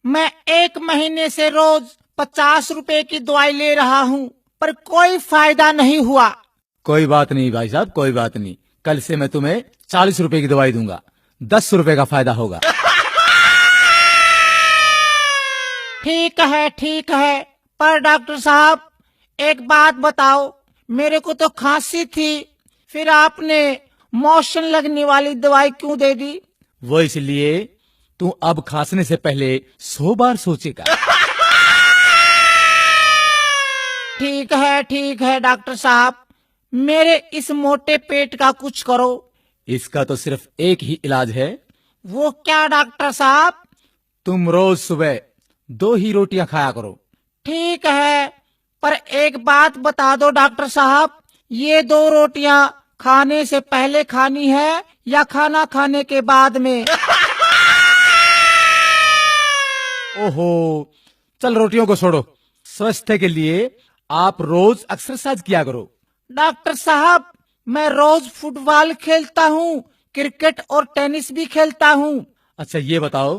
मैं 1 महीने से रोज 50 रुपए की दवाई ले रहा हूँ, पर कोई फायदा नहीं हुआ। कोई बात नहीं भाई साहब, कोई बात नहीं। कल से मैं तुम्हें 40 रुपए की दवाई दूंगा, 10 रुपए का फायदा होगा। ठीक है, पर डॉक्टर साहब एक बात बताओ, मेरे को तो खांसी थी, फिर आपने मोशन लगने वाली दवाई क्यों दे दी? वो इसलिए तू अब खांसने से पहले 100 बार सोचेगा। ठीक है डॉक्टर साहब, मेरे इस मोटे पेट का कुछ करो। इसका तो सिर्फ एक ही इलाज है। वो क्या डॉक्टर साहब? तुम रोज सुबह 2 ही रोटियां खाया करो। ठीक है, पर एक बात बता दो डॉक्टर साहब, ये 2 रोटियां खाने से पहले खानी है या खाना खाने के बाद में? ओहो, चल रोटियों को छोड़ो। स्वास्थ्य के लिए आप रोज एक्सरसाइज किया करो। डॉक्टर साहब, मैं रोज फुटबॉल खेलता हूँ, क्रिकेट और टेनिस भी खेलता हूँ। अच्छा ये बताओ,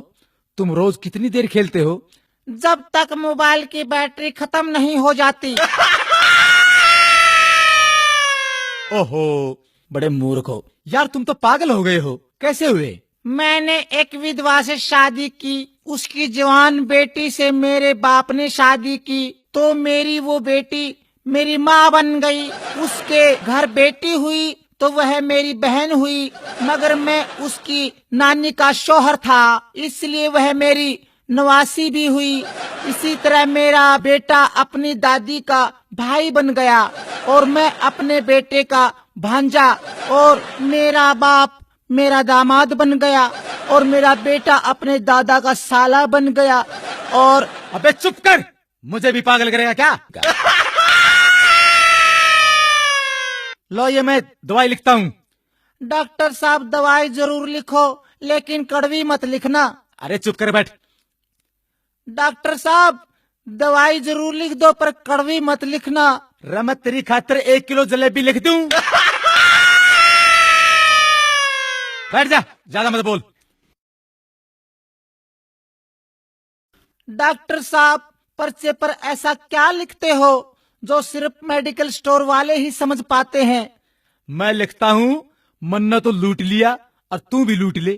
तुम रोज कितनी देर खेलते हो? जब तक मोबाइल की बैटरी खत्म नहीं हो जाती। ओहो, बड़े मूर्ख हो यार, तुम तो पागल हो गए हो। कैसे हुए? मैंने एक विधवा से शादी की, उसकी जवान बेटी से मेरे बाप ने शादी की, तो मेरी वो बेटी मेरी माँ बन गई। उसके घर बेटी हुई तो वह मेरी बहन हुई, मगर मैं उसकी नानी का शौहर था, इसलिए वह मेरी नवासी भी हुई। इसी तरह मेरा बेटा अपनी दादी का भाई बन गया, और मैं अपने बेटे का भांजा, और मेरा बाप मेरा दामाद बन गया, और मेरा बेटा अपने दादा का साला बन गया। और अबे चुप कर, मुझे भी पागल करेगा क्या? लो ये मैं दवाई लिखता हूँ। डॉक्टर साहब दवाई जरूर लिखो, लेकिन कड़वी मत लिखना। अरे चुप कर बैठ। डॉक्टर साहब दवाई जरूर लिख दो, पर कड़वी मत लिखना। मैं तेरी खातिर 1 किलो जलेबी लिख दूं? बैठ जा, ज्यादा मत बोल। डॉक्टर साहब पर्चे पर ऐसा क्या लिखते हो जो सिर्फ मेडिकल स्टोर वाले ही समझ पाते हैं? मैं लिखता हूँ, मन्ना तो लूट लिया और तू भी लूट ले।